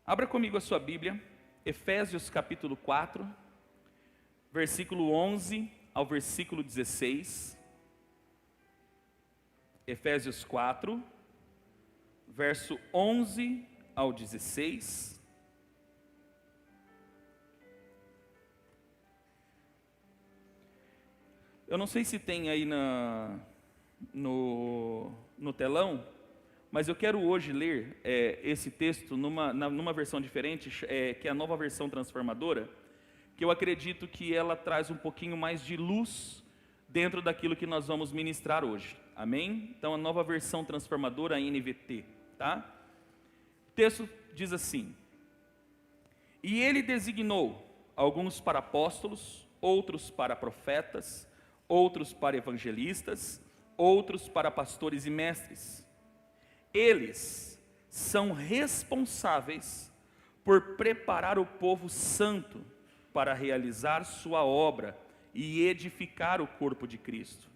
Abra comigo a sua Bíblia, Efésios capítulo 4, versículo 11 ao versículo 16. Efésios 4, verso 11 ao 16. Eu não sei se tem aí no telão, mas eu quero hoje ler esse texto numa versão diferente, que é a Nova Versão Transformadora, que eu acredito que ela traz um pouquinho mais de luz dentro daquilo que nós vamos ministrar hoje, amém? Então a Nova Versão Transformadora, a NVT, tá? O texto diz assim: E ele designou alguns para apóstolos, outros para profetas, outros para evangelistas, outros para pastores e mestres. Eles são responsáveis por preparar o povo santo para realizar sua obra e edificar o corpo de Cristo,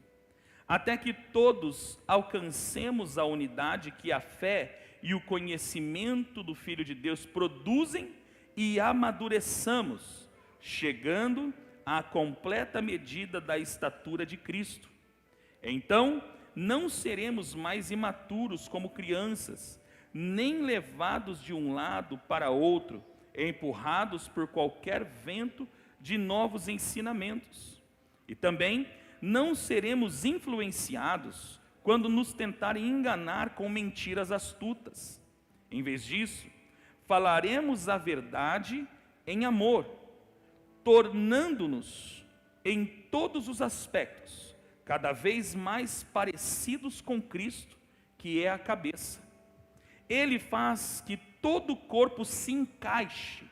até que todos alcancemos a unidade que a fé e o conhecimento do Filho de Deus produzem e amadureçamos, chegando à completa medida da estatura de Cristo. Então, não seremos mais imaturos como crianças, nem levados de um lado para outro, empurrados por qualquer vento de novos ensinamentos. E também não seremos influenciados quando nos tentarem enganar com mentiras astutas. Em vez disso, falaremos a verdade em amor, tornando-nos em todos os aspectos cada vez mais parecidos com Cristo, que é a cabeça. Ele faz que todo o corpo se encaixe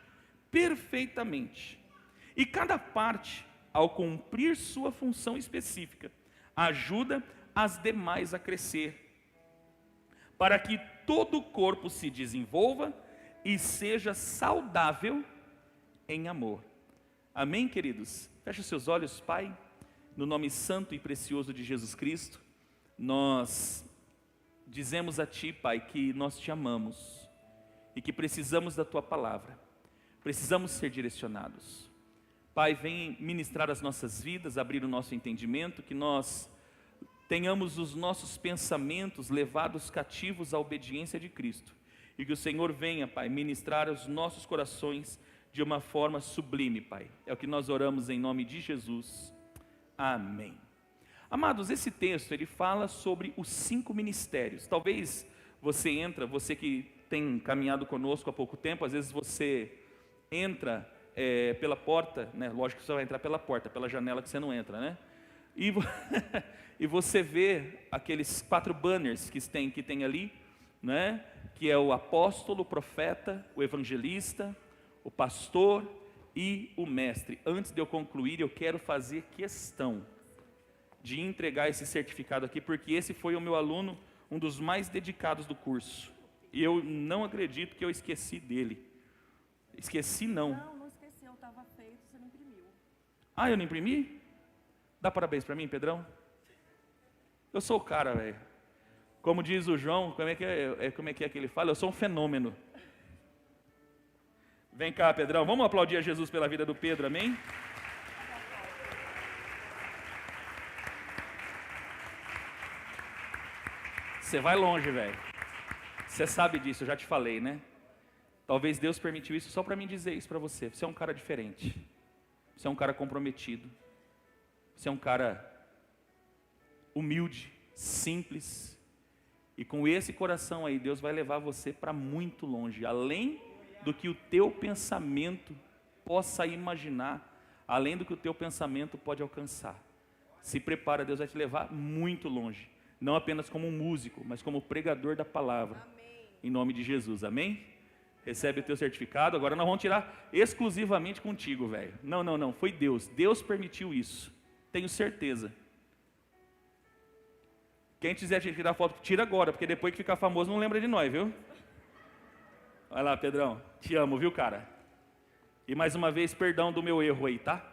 perfeitamente, e cada parte, ao cumprir sua função específica, ajuda as demais a crescer, para que todo o corpo se desenvolva e seja saudável em amor. Amém, queridos? Feche seus olhos, Pai. No nome santo e precioso de Jesus Cristo, nós dizemos a Ti, Pai, que nós Te amamos e que precisamos da Tua palavra, precisamos ser direcionados. Pai, vem ministrar as nossas vidas, abrir o nosso entendimento, que nós tenhamos os nossos pensamentos levados cativos à obediência de Cristo, e que o Senhor venha, Pai, ministrar os nossos corações de uma forma sublime, Pai. É o que nós oramos em nome de Jesus. Amém. Amados, esse texto ele fala sobre os 5 ministérios. Talvez você que tem caminhado conosco há pouco tempo, às vezes você entra pela porta, né? Lógico que você vai entrar pela porta, pela janela que você não entra, né? E você vê aqueles 4 banners que tem ali, né? Que é o apóstolo, o profeta, o evangelista, o pastor e o mestre. Antes de eu concluir, eu quero fazer questão de entregar esse certificado aqui, porque esse foi o meu aluno, um dos mais dedicados do curso, e eu não acredito que eu esqueci dele. Esqueci não. Não esqueceu, estava feito, você não imprimiu. Ah, eu não imprimi? Dá parabéns para mim, Pedrão? Eu sou o cara, velho. Como diz o João, como é que ele fala? Eu sou um fenômeno. Vem cá, Pedrão, vamos aplaudir a Jesus pela vida do Pedro, amém? Você vai longe, velho. Você sabe disso, eu já te falei, né? Talvez Deus permitiu isso só para mim dizer isso para você. Você é um cara diferente. Você é um cara comprometido. Você é um cara humilde, simples. E com esse coração aí, Deus vai levar você para muito longe, além do que o teu pensamento possa imaginar, além do que o teu pensamento pode alcançar. Se prepara, Deus vai te levar muito longe, não apenas como um músico, mas como pregador da palavra. Amém. Em nome de Jesus, amém? Recebe o teu certificado. Agora nós vamos tirar exclusivamente contigo, velho. Não, foi Deus permitiu isso, tenho certeza. Quem quiser tirar foto, tira agora, porque depois que ficar famoso não lembra de nós, viu? Vai lá, Pedrão, te amo, viu, cara? E mais uma vez, perdão do meu erro aí, tá?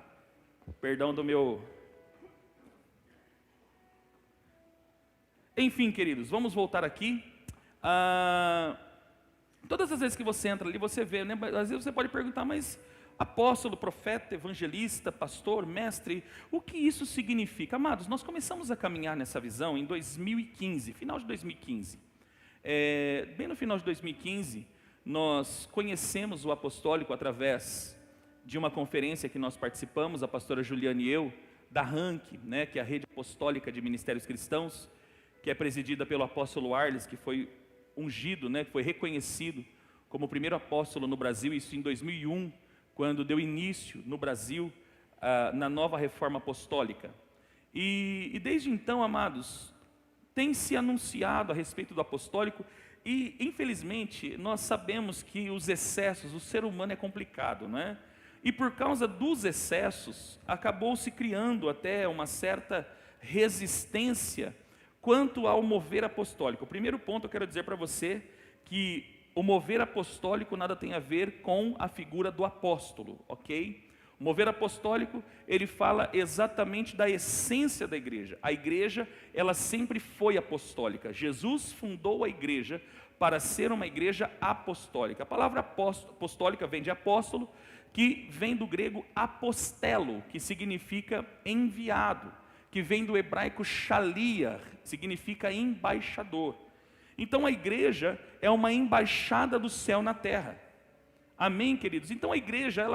Perdão do meu... Enfim, queridos, vamos voltar aqui. Todas as vezes que você entra ali, você vê, né? Às vezes você pode perguntar, mas apóstolo, profeta, evangelista, pastor, mestre, o que isso significa? Amados, nós começamos a caminhar nessa visão em 2015, final de 2015. Bem no final de 2015, nós conhecemos o apostólico através de uma conferência que nós participamos, a pastora Juliana e eu, da RANC, né, que é a Rede Apostólica de Ministérios Cristãos, que é presidida pelo apóstolo Arles, que foi ungido, né, que foi reconhecido como o primeiro apóstolo no Brasil, isso em 2001, quando deu início no Brasil na nova reforma apostólica. E desde então, amados, tem se anunciado a respeito do apostólico e, infelizmente, nós sabemos que os excessos, o ser humano é complicado, não é? E por causa dos excessos, acabou se criando até uma certa resistência quanto ao mover apostólico. O primeiro ponto eu quero dizer para você que o mover apostólico nada tem a ver com a figura do apóstolo, ok? O mover apostólico, ele fala exatamente da essência da igreja. A igreja, ela sempre foi apostólica. Jesus fundou a igreja para ser uma igreja apostólica. A palavra apostólica vem de apóstolo, que vem do grego apostelo, que significa enviado, que vem do hebraico shaliach, significa embaixador. Então a igreja é uma embaixada do céu na terra. Amém, queridos? Então a igreja,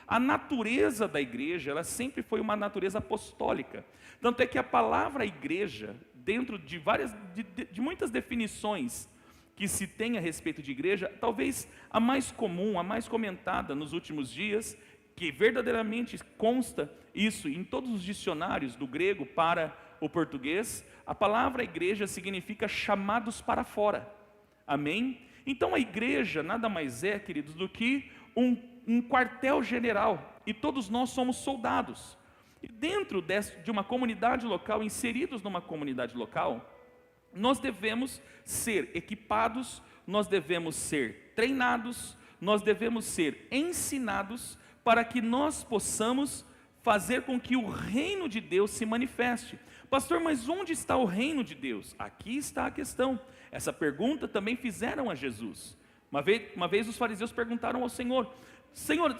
a natureza da igreja, ela sempre foi uma natureza apostólica. Tanto é que a palavra igreja, dentro de muitas definições que se tem a respeito de igreja, talvez a mais comum, a mais comentada nos últimos dias, que verdadeiramente consta isso em todos os dicionários do grego para o português, a palavra igreja significa chamados para fora. Amém? Então a igreja nada mais é, queridos, do que um quartel-general, e todos nós somos soldados. E dentro de uma comunidade local, inseridos numa comunidade local, nós devemos ser equipados, nós devemos ser treinados, nós devemos ser ensinados para que nós possamos fazer com que o reino de Deus se manifeste. Pastor, mas onde está o reino de Deus? Aqui está a questão. Essa pergunta também fizeram a Jesus. Uma vez os fariseus perguntaram ao Senhor: Senhor,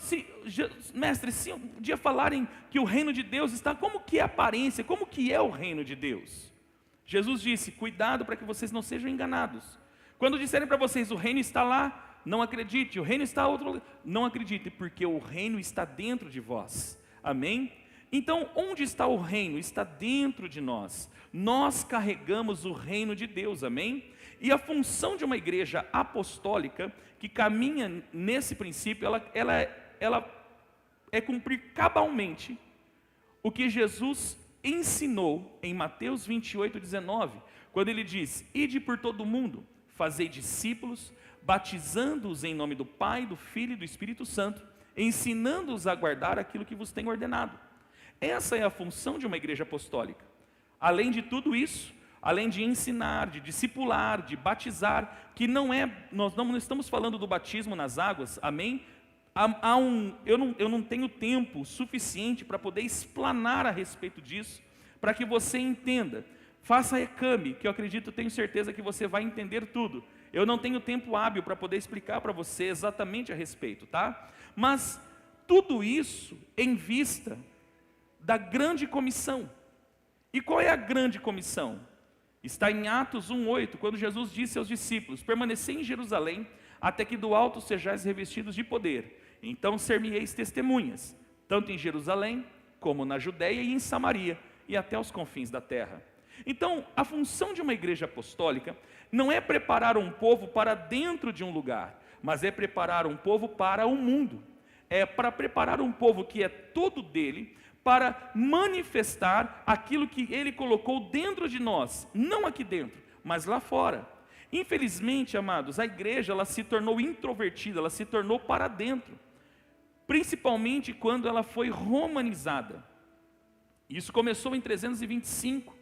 mestre, se um dia falarem que o reino de Deus está, como que é a aparência, como que é o reino de Deus? Jesus disse: cuidado para que vocês não sejam enganados. Quando disserem para vocês, o reino está lá, não acredite, o reino está a outro lugar, não acredite, porque o reino está dentro de vós. Amém? Então, onde está o reino? Está dentro de nós. Nós carregamos o reino de Deus, amém? E a função de uma igreja apostólica, que caminha nesse princípio, ela é cumprir cabalmente o que Jesus ensinou em Mateus 28:19, quando ele diz: ide por todo o mundo, fazei discípulos, batizando-os em nome do Pai, do Filho e do Espírito Santo, ensinando-os a guardar aquilo que vos tenho ordenado. Essa é a função de uma igreja apostólica. Além de tudo isso, além de ensinar, de discipular, de batizar, que nós não estamos falando do batismo nas águas, amém? Eu não tenho tempo suficiente para poder explanar a respeito disso, para que você entenda. Faça ECAME, que eu acredito, tenho certeza que você vai entender tudo. Eu não tenho tempo hábil para poder explicar para você exatamente a respeito, tá? Mas tudo isso em vista da grande comissão. E qual é a grande comissão? Está em Atos 1:8, quando Jesus disse aos discípulos: permanecei em Jerusalém, até que do alto sejais revestidos de poder. Então ser-me-eis testemunhas, tanto em Jerusalém, como na Judéia e em Samaria, e até os confins da terra. Então, a função de uma igreja apostólica não é preparar um povo para dentro de um lugar, mas é preparar um povo para o mundo. É para preparar um povo que é todo dele, para manifestar aquilo que ele colocou dentro de nós, não aqui dentro, mas lá fora. Infelizmente, amados, a igreja ela se tornou introvertida, ela se tornou para dentro, principalmente quando ela foi romanizada. Isso começou em 325,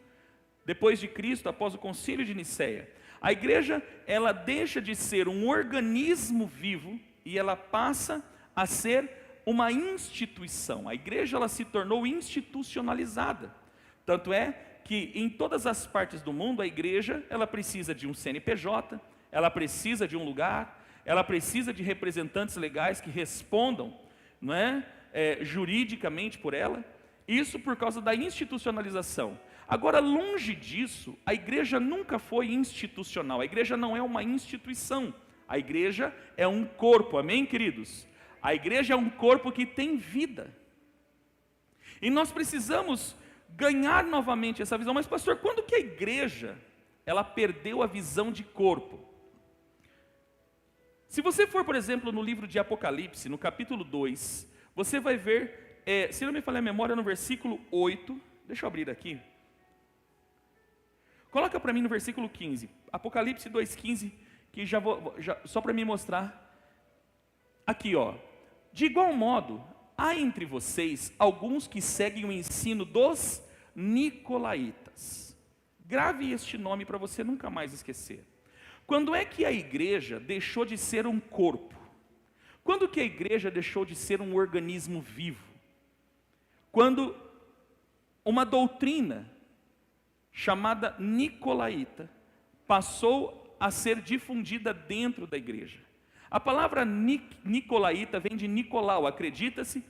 depois de Cristo, após o concílio de Nicéia. A igreja, ela deixa de ser um organismo vivo e ela passa a ser uma instituição. A igreja, ela se tornou institucionalizada. Tanto é que em todas as partes do mundo, a igreja, ela precisa de um CNPJ, ela precisa de um lugar, ela precisa de representantes legais que respondam, não é? Juridicamente por ela. Isso por causa da institucionalização. Agora, longe disso, a igreja nunca foi institucional. A igreja não é uma instituição. A igreja é um corpo, amém, queridos? A igreja é um corpo que tem vida. E nós precisamos ganhar novamente essa visão. Mas, pastor, quando que a igreja, ela perdeu a visão de corpo? Se você for, por exemplo, no livro de Apocalipse, no capítulo 2, você vai ver, se não me falha a memória, no versículo 8, deixa eu abrir aqui. Coloca para mim no versículo 15, Apocalipse 2,15, que só para me mostrar. Aqui, ó. De igual modo, há entre vocês alguns que seguem o ensino dos Nicolaitas. Grave este nome para você nunca mais esquecer. Quando é que a igreja deixou de ser um corpo? Quando que a igreja deixou de ser um organismo vivo? Quando uma doutrina chamada Nicolaíta passou a ser difundida dentro da igreja. A palavra Nicolaíta vem de Nicolau. Acredita-se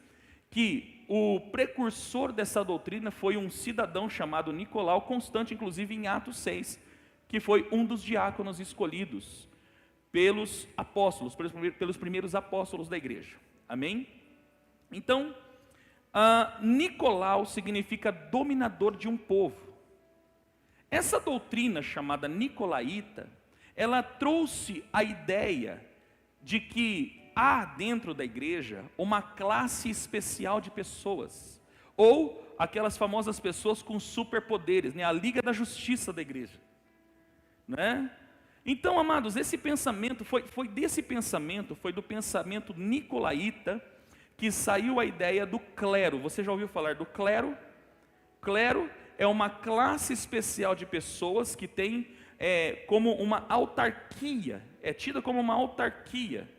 que o precursor dessa doutrina foi um cidadão chamado Nicolau, constante inclusive em Atos 6, que foi um dos diáconos escolhidos pelos apóstolos, pelos primeiros apóstolos da igreja. Amém? Então, Nicolau significa dominador de um povo. Essa doutrina chamada Nicolaíta, ela trouxe a ideia de que há dentro da igreja uma classe especial de pessoas, ou aquelas famosas pessoas com superpoderes, né? A Liga da Justiça da igreja, né? Então, amados, esse pensamento foi do pensamento nicolaíta que saiu a ideia do clero. Você já ouviu falar do clero? Clero é uma classe especial de pessoas que tem como uma autarquia, é tida como uma autarquia.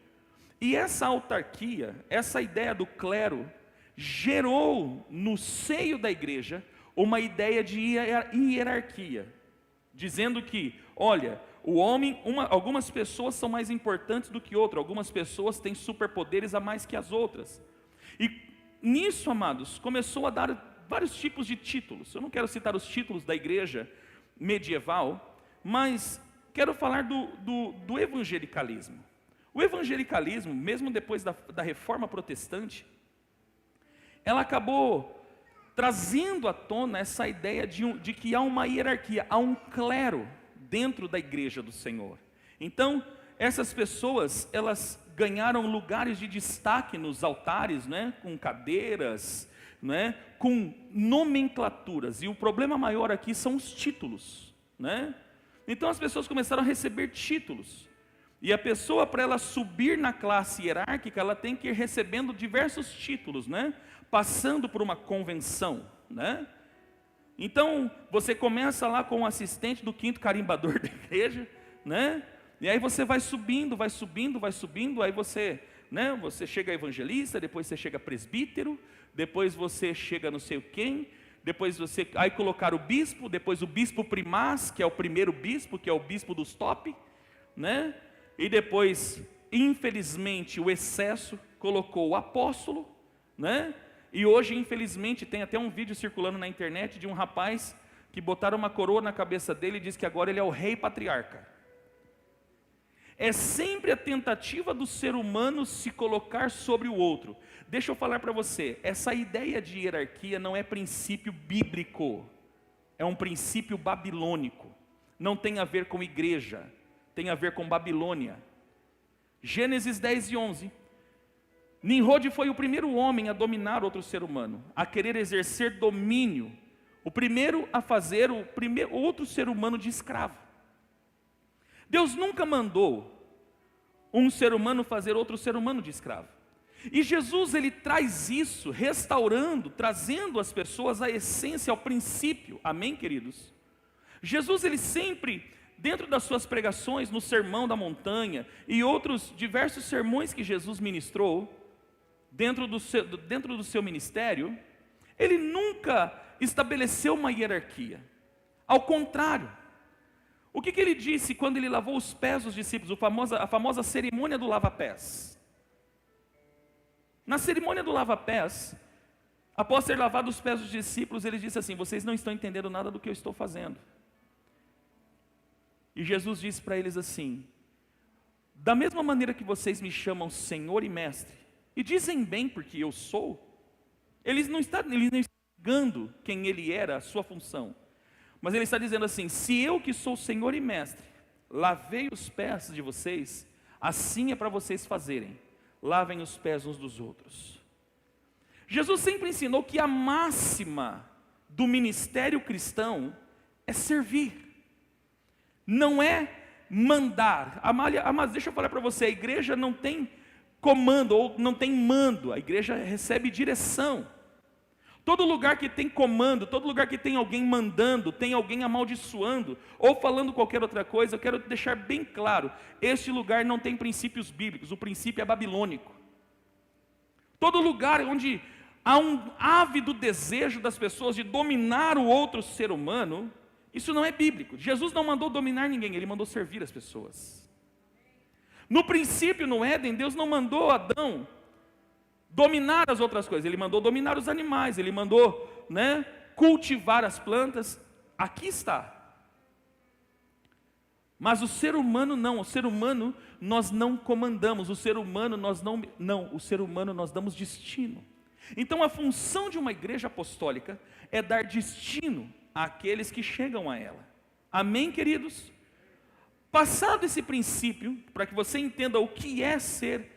E essa autarquia, essa ideia do clero, gerou no seio da igreja uma ideia de hierarquia, dizendo que, olha, o homem, algumas pessoas são mais importantes do que outras, algumas pessoas têm superpoderes a mais que as outras. E nisso, amados, começou a dar vários tipos de títulos. Eu não quero citar os títulos da igreja medieval, mas quero falar do evangelicalismo. O evangelicalismo, mesmo depois da reforma protestante, ela acabou trazendo à tona essa ideia de que há uma hierarquia, há um clero dentro da igreja do Senhor. Então, essas pessoas, elas ganharam lugares de destaque nos altares, né, com cadeiras, né, com nomenclaturas. E o problema maior aqui são os títulos, né? Então as pessoas começaram a receber títulos. E a pessoa, para ela subir na classe hierárquica, ela tem que ir recebendo diversos títulos, né? Passando por uma convenção, né? Então, você começa lá com o assistente do 5º carimbador da igreja, né? E aí você vai subindo, aí você, né? Você chega a evangelista, depois você chega a presbítero, depois você chega não sei quem, depois você, aí colocar o bispo, depois o bispo primaz, que é o primeiro bispo, que é o bispo dos top, né? E depois, infelizmente, o excesso colocou o apóstolo, né? E hoje, infelizmente, tem até um vídeo circulando na internet de um rapaz que botaram uma coroa na cabeça dele e diz que agora ele é o rei patriarca. É sempre a tentativa do ser humano se colocar sobre o outro. Deixa eu falar para você, essa ideia de hierarquia não é princípio bíblico, é um princípio babilônico. Não tem a ver com igreja, tem a ver com Babilônia. Gênesis 10 e 11. Nimrod foi o primeiro homem a dominar outro ser humano, a querer exercer domínio, o primeiro a fazer outro ser humano de escravo. Deus nunca mandou um ser humano fazer outro ser humano de escravo. E Jesus, ele traz isso, restaurando, trazendo as pessoas à essência, ao princípio. Amém, queridos? Jesus, ele sempre, dentro das suas pregações, no Sermão da Montanha e outros diversos sermões que Jesus ministrou, dentro do seu ministério, ele nunca estabeleceu uma hierarquia. Ao contrário, O que ele disse quando ele lavou os pés dos discípulos, a famosa cerimônia do lava-pés? Na cerimônia do lava-pés, após ter lavado os pés dos discípulos, ele disse assim: vocês não estão entendendo nada do que eu estou fazendo. E Jesus disse para eles assim: da mesma maneira que vocês me chamam Senhor e Mestre, e dizem bem porque eu sou, eles não estão negando quem ele era, a sua função. Mas ele está dizendo assim: se eu que sou Senhor e Mestre, lavei os pés de vocês, assim é para vocês fazerem, lavem os pés uns dos outros. Jesus sempre ensinou que a máxima do ministério cristão é servir, não é mandar. Mas deixa eu falar para você, a igreja não tem comando, ou não tem mando, a igreja recebe direção. Todo lugar que tem comando, todo lugar que tem alguém mandando, tem alguém amaldiçoando, ou falando qualquer outra coisa, eu quero deixar bem claro, este lugar não tem princípios bíblicos, o princípio é babilônico. Todo lugar onde há um ávido desejo das pessoas de dominar o outro ser humano, isso não é bíblico. Jesus não mandou dominar ninguém, ele mandou servir as pessoas. No princípio, no Éden, Deus não mandou Adão dominar as outras coisas, ele mandou dominar os animais, ele mandou, cultivar as plantas. Aqui está. Mas o ser humano não, o ser humano nós não comandamos, o ser humano nós o ser humano nós damos destino. Então a função de uma igreja apostólica é dar destino àqueles que chegam a ela. Amém, queridos? Passado esse princípio, para que você entenda o que é ser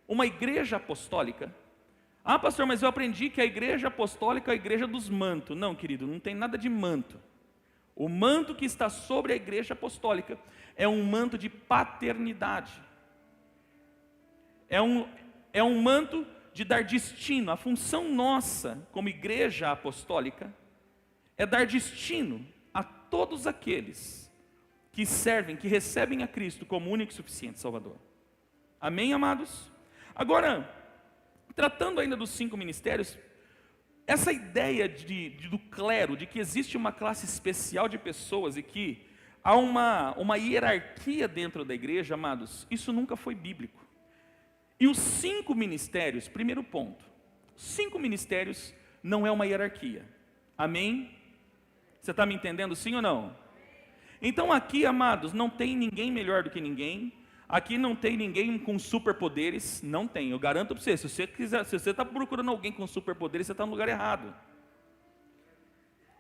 uma igreja apostólica. Ah, pastor, mas eu aprendi que a igreja apostólica é a igreja dos mantos. Não, querido, não tem nada de manto. O manto que está sobre a igreja apostólica é um manto de paternidade. É um manto de dar destino. A função nossa como igreja apostólica é dar destino a todos aqueles que servem, que recebem a Cristo como único e suficiente Salvador. Amém, amados? Agora, tratando ainda dos 5 ministérios, essa ideia do clero, de que existe uma classe especial de pessoas e que há uma hierarquia dentro da igreja, amados, isso nunca foi bíblico. E os 5 ministérios, primeiro ponto, 5 ministérios não é uma hierarquia. Amém? Você está me entendendo, sim ou não? Então aqui, amados, não tem ninguém melhor do que ninguém. Aqui não tem ninguém com superpoderes, não tem, eu garanto para você, se você está procurando alguém com superpoderes, você está no lugar errado.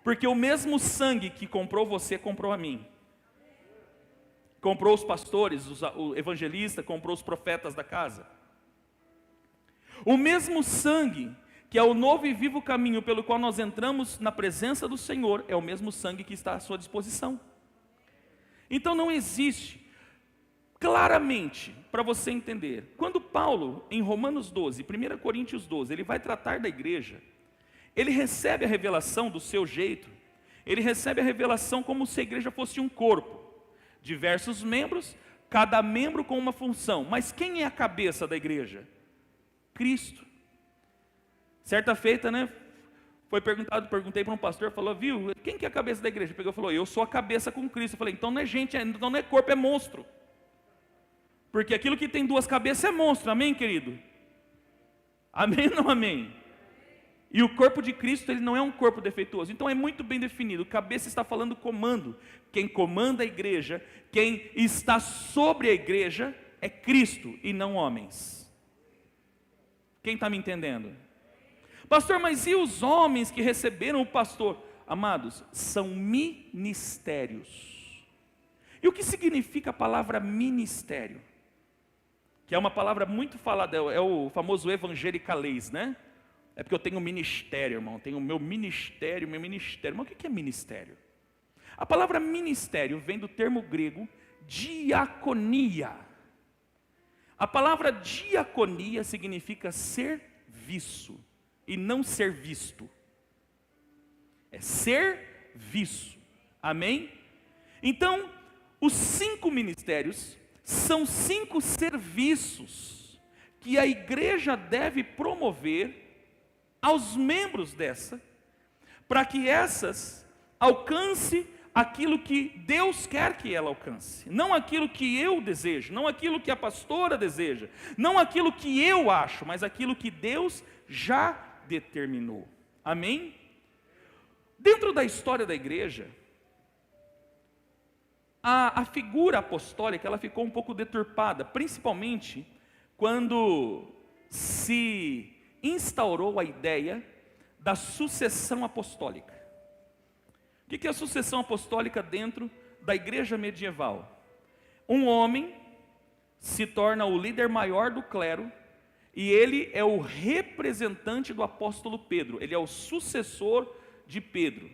Porque o mesmo sangue que comprou você, comprou a mim. Comprou os pastores, o evangelista, comprou os profetas da casa. O mesmo sangue, que é o novo e vivo caminho pelo qual nós entramos na presença do Senhor, é o mesmo sangue que está à sua disposição. Então não existe, claramente, para você entender, quando Paulo, em Romanos 12, 1 Coríntios 12, ele vai tratar da igreja, ele recebe a revelação do seu jeito, ele recebe a revelação como se a igreja fosse um corpo, diversos membros, cada membro com uma função, mas quem é a cabeça da igreja? Cristo. Certa feita, perguntei para um pastor, falou, viu, quem que é a cabeça da igreja? Pegou e falou, eu sou a cabeça com Cristo. Eu falei, então não é gente, então não é corpo, é monstro. Porque aquilo que tem 2 cabeças é monstro, amém, querido? Amém ou não amém? E o corpo de Cristo, ele não é um corpo defeituoso. Então é muito bem definido, cabeça está falando comando. Quem comanda a igreja, quem está sobre a igreja, é Cristo e não homens. Quem está me entendendo? Pastor, mas e os homens que receberam o pastor? Amados, são ministérios. E o que significa a palavra ministério? Que é uma palavra muito falada, é o famoso evangelicalês, né? É porque eu tenho ministério, irmão, tenho o meu ministério. Mas o que é ministério? A palavra ministério vem do termo grego diaconia. A palavra diaconia significa serviço e não ser visto. É serviço. Amém? Então, os 5 ministérios são 5 serviços que a igreja deve promover aos membros dessa, para que essas alcance aquilo que Deus quer que ela alcance, não aquilo que eu desejo, não aquilo que a pastora deseja, não aquilo que eu acho, mas aquilo que Deus já determinou. Amém? Dentro da história da igreja, a figura apostólica ela ficou um pouco deturpada, principalmente quando se instaurou a ideia da sucessão apostólica. O que é a sucessão apostólica dentro da igreja medieval? Um homem se torna o líder maior do clero e ele é o representante do apóstolo Pedro, ele é o sucessor de Pedro.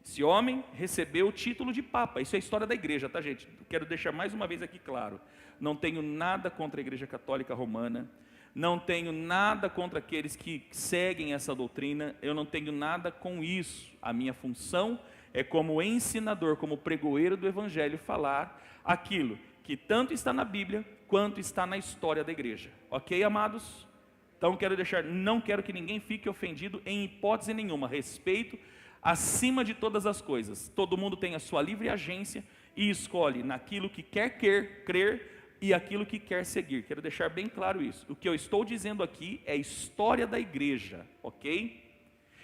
Esse homem recebeu o título de papa. Isso é a história da igreja, tá, gente? Quero deixar mais uma vez aqui claro. Não tenho nada contra a igreja católica romana. Não tenho nada contra aqueles que seguem essa doutrina. Eu não tenho nada com isso. A minha função é como ensinador, como pregoeiro do evangelho, falar aquilo que tanto está na Bíblia, quanto está na história da igreja. Ok, amados? Então não quero que ninguém fique ofendido em hipótese nenhuma. Respeito acima de todas as coisas. Todo mundo tem a sua livre agência e escolhe naquilo que quer crer e aquilo que quer seguir. Quero deixar bem claro isso. O que eu estou dizendo aqui é a história da igreja, ok?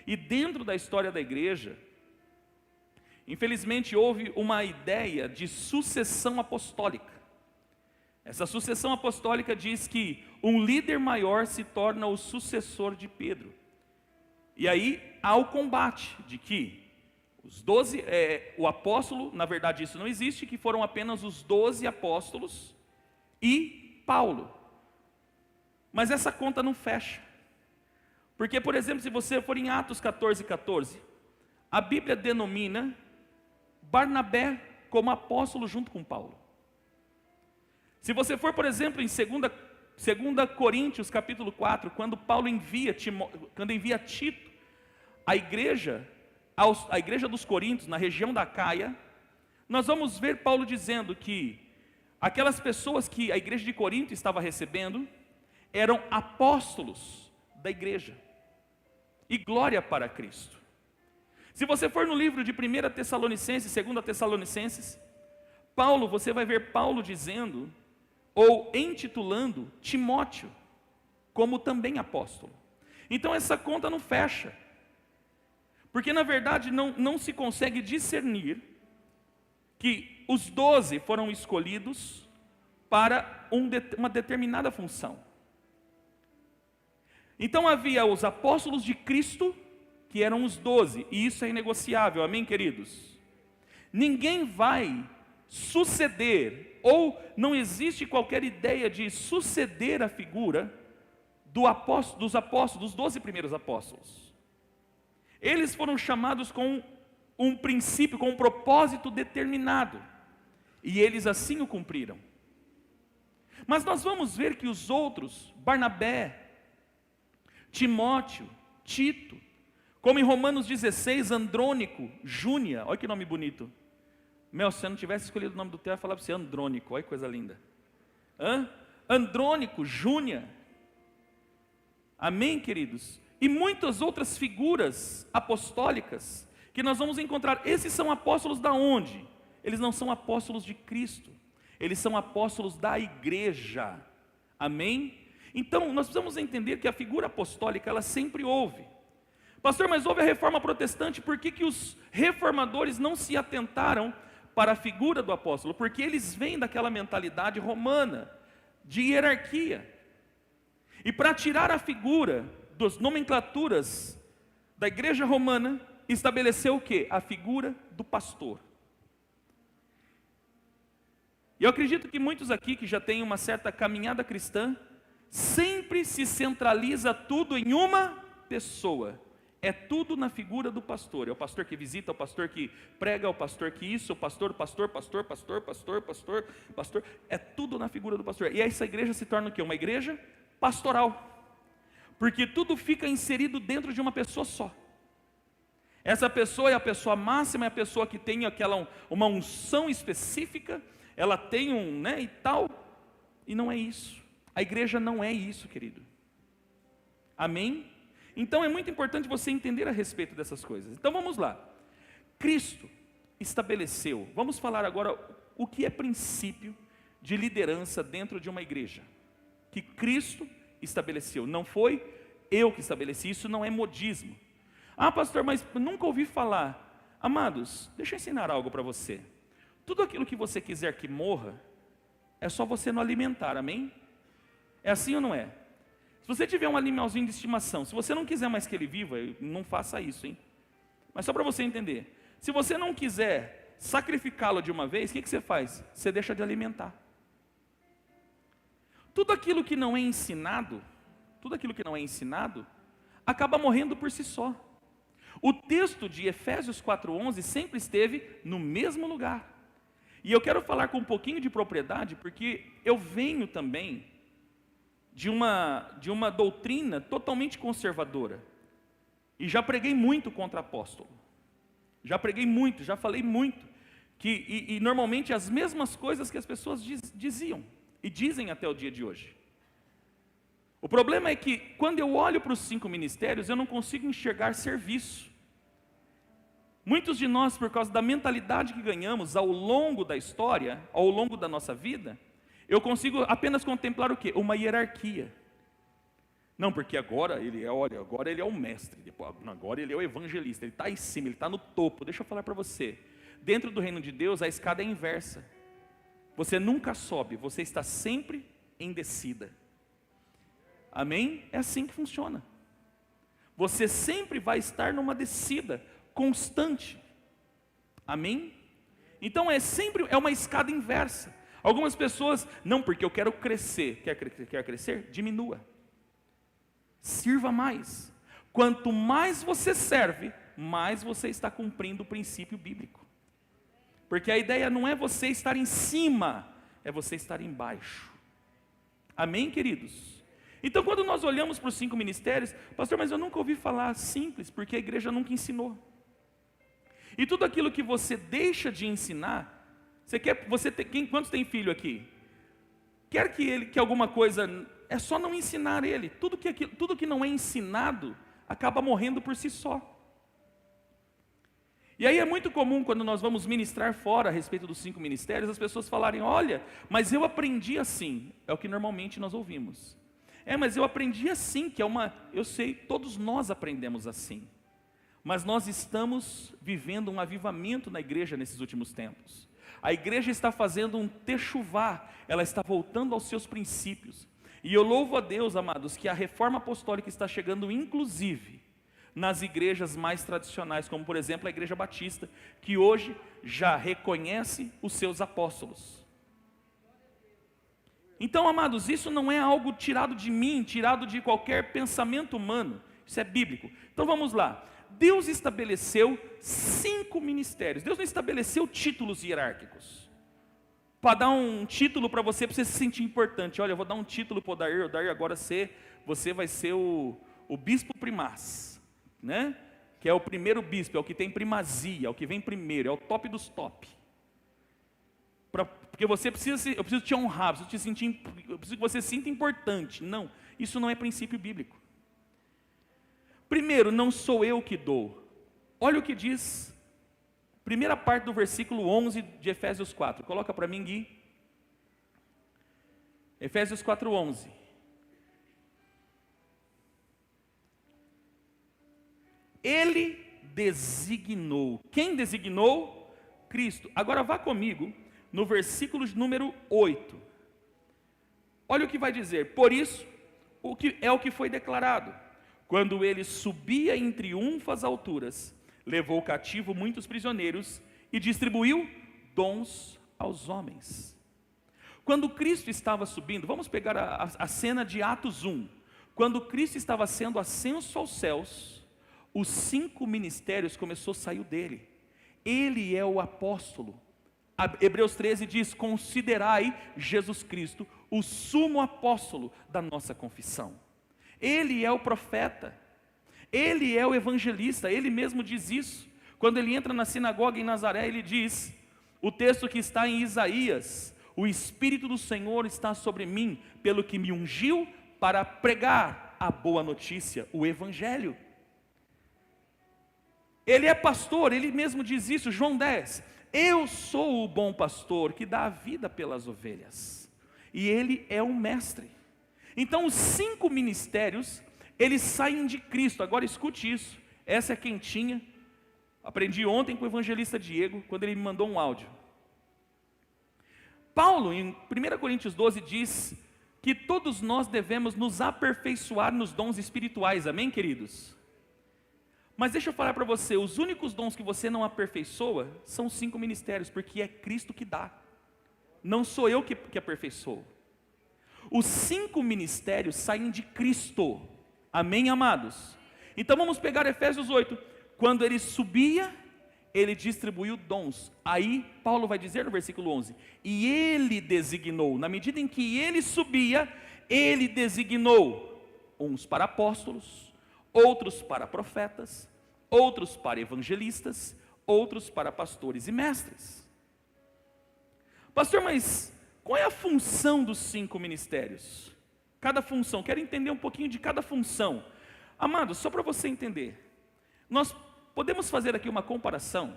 E dentro da história da igreja, infelizmente houve uma ideia de sucessão apostólica. Essa sucessão apostólica diz que um líder maior se torna o sucessor de Pedro. E aí há o combate de que os 12, o apóstolo, na verdade isso não existe, que foram apenas os 12 apóstolos e Paulo. Mas essa conta não fecha. Porque, por exemplo, se você for em Atos 14:14, a Bíblia denomina Barnabé como apóstolo junto com Paulo. Se você for, por exemplo, em 2 Coríntios capítulo 4, quando Paulo envia Tito, a igreja dos Coríntios, na região da Caia, nós vamos ver Paulo dizendo que aquelas pessoas que a igreja de Corinto estava recebendo, eram apóstolos da igreja, e glória para Cristo. Se você for no livro de 1 Tessalonicenses, 2 Tessalonicenses, você vai ver Paulo dizendo, ou intitulando Timóteo, como também apóstolo. Então essa conta não fecha, porque na verdade não se consegue discernir que os 12 foram escolhidos para uma determinada função. Então havia os apóstolos de Cristo, que eram os 12, e isso é inegociável, amém, queridos? Ninguém vai suceder, ou não existe qualquer ideia de suceder a figura dos apóstolos, dos 12 primeiros apóstolos. Eles foram chamados com um princípio, com um propósito determinado, e eles assim o cumpriram. Mas nós vamos ver que os outros, Barnabé, Timóteo, Tito, como em Romanos 16, Andrônico, Júnia, olha que nome bonito. Se você não tivesse escolhido o nome do teu, eu ia falar para você Andrônico, olha que coisa linda. Andrônico, Júnia. Amém, queridos? E muitas outras figuras apostólicas que nós vamos encontrar. Esses são apóstolos da onde? Eles não são apóstolos de Cristo. Eles são apóstolos da igreja. Amém? Então, nós precisamos entender que a figura apostólica, ela sempre houve. Pastor, mas houve a reforma protestante, por que os reformadores não se atentaram para a figura do apóstolo? Porque eles vêm daquela mentalidade romana, de hierarquia. E para tirar a figura das nomenclaturas da igreja romana, estabeleceu o quê? A figura do pastor. E eu acredito que muitos aqui que já têm uma certa caminhada cristã, sempre se centraliza tudo em uma pessoa. É tudo na figura do pastor. É o pastor que visita, é o pastor que prega, é o pastor que isso, o pastor. É tudo na figura do pastor. E essa igreja se torna o quê? Uma igreja pastoral. Porque tudo fica inserido dentro de uma pessoa só. Essa pessoa é a pessoa máxima, é a pessoa que tem uma unção específica, ela tem e tal, e não é isso. A igreja não é isso, querido. Amém? Então é muito importante você entender a respeito dessas coisas. Então vamos lá. Cristo, estabeleceu. Vamos falar agora o que é princípio de liderança dentro de uma igreja, que Cristo estabeleceu. Não foi eu que estabeleci, isso não é modismo. Ah, pastor, mas nunca ouvi falar. Amados, deixa eu ensinar algo para você. Tudo aquilo que você quiser que morra, é só você não alimentar, amém? É assim ou não é? Se você tiver um animalzinho de estimação, se você não quiser mais que ele viva, não faça isso, hein? Mas só para você entender, se você não quiser sacrificá-lo de uma vez, o que você faz? Você deixa de alimentar. Tudo aquilo que não é ensinado, acaba morrendo por si só. O texto de Efésios 4:11 sempre esteve no mesmo lugar. E eu quero falar com um pouquinho de propriedade, porque eu venho também de uma doutrina totalmente conservadora. E já preguei muito contra apóstolo. Já preguei muito, já falei muito. E normalmente as mesmas coisas que as pessoas diziam. E dizem até o dia de hoje. O problema é que quando eu olho para os 5 ministérios, eu não consigo enxergar serviço. Muitos de nós, por causa da mentalidade que ganhamos ao longo da história, ao longo da nossa vida, eu consigo apenas contemplar o quê? Uma hierarquia. Não, porque agora ele é o mestre, agora ele é o evangelista, ele está em cima, ele está no topo. Deixa eu falar para você, dentro do reino de Deus a escada é inversa. Você nunca sobe, você está sempre em descida. Amém? É assim que funciona. Você sempre vai estar numa descida constante. Amém? Então é uma escada inversa. Algumas pessoas, não, porque eu quero crescer. Quer crescer? Diminua. Sirva mais. Quanto mais você serve, mais você está cumprindo o princípio bíblico. Porque a ideia não é você estar em cima, é você estar embaixo. Amém, queridos? Então quando nós olhamos para os 5 ministérios, pastor, mas eu nunca ouvi falar simples, porque a igreja nunca ensinou. E tudo aquilo que você deixa de ensinar, quantos tem filho aqui? Quer que alguma coisa, é só não ensinar ele. Tudo que não é ensinado, acaba morrendo por si só. E aí é muito comum quando nós vamos ministrar fora a respeito dos 5 ministérios, as pessoas falarem, olha, mas eu aprendi assim. É o que normalmente nós ouvimos. Mas eu aprendi assim, eu sei, todos nós aprendemos assim. Mas nós estamos vivendo um avivamento na igreja nesses últimos tempos. A igreja está fazendo um techuvá, ela está voltando aos seus princípios. E eu louvo a Deus, amados, que a reforma apostólica está chegando inclusive nas igrejas mais tradicionais, como por exemplo a Igreja Batista, que hoje já reconhece os seus apóstolos. Então, amados, isso não é algo tirado de mim, tirado de qualquer pensamento humano, isso é bíblico. Então vamos lá, Deus estabeleceu 5 ministérios, Deus não estabeleceu títulos hierárquicos, para dar um título para você se sentir importante. Olha, eu vou dar um título para o Odair, agora você vai ser o bispo primaz, né? Que é o primeiro bispo, é o que tem primazia, é o que vem primeiro, é o top dos top. Porque eu preciso te honrar, eu preciso que você se sinta importante. Não, isso não é princípio bíblico. Primeiro, não sou eu que dou. Olha o que diz, primeira parte do versículo 11 de Efésios 4. Coloca para mim, Gui. Efésios 4:11. Ele designou. Quem designou? Cristo. Agora vá comigo no versículo número 8. Olha o que vai dizer. Por isso, o que foi declarado. Quando ele subia em triunfo às alturas, levou cativo muitos prisioneiros e distribuiu dons aos homens. Quando Cristo estava subindo, vamos pegar a cena de Atos 1. Quando Cristo estava sendo ascenso aos céus, os 5 ministérios começou a sair dele. Ele é o apóstolo. Hebreus 13 diz, considerai Jesus Cristo o sumo apóstolo da nossa confissão. Ele é o profeta, ele é o evangelista, ele mesmo diz isso. Quando ele entra na sinagoga em Nazaré, ele diz, o texto que está em Isaías, o Espírito do Senhor está sobre mim, pelo que me ungiu para pregar a boa notícia, o evangelho. Ele é pastor, ele mesmo diz isso, João 10. Eu sou o bom pastor que dá a vida pelas ovelhas. E ele é um mestre. Então os 5 ministérios, eles saem de Cristo. Agora escute isso, essa é quentinha. Aprendi ontem com o evangelista Diego, quando ele me mandou um áudio. Paulo, em 1 Coríntios 12, diz que todos nós devemos nos aperfeiçoar nos dons espirituais, amém, queridos? Mas deixa eu falar para você, os únicos dons que você não aperfeiçoa são os 5 ministérios, porque é Cristo que dá, não sou eu que aperfeiçoo. Os 5 ministérios saem de Cristo, amém, amados? Então vamos pegar Efésios 8, quando ele subia, ele distribuiu dons. Aí Paulo vai dizer no versículo 11, e ele designou, na medida em que ele subia, ele designou uns para apóstolos, outros para profetas, outros para evangelistas, outros para pastores e mestres. Pastor, mas qual é a função dos 5 ministérios? Cada função, quero entender um pouquinho de cada função. Amados, só para você entender, nós podemos fazer aqui uma comparação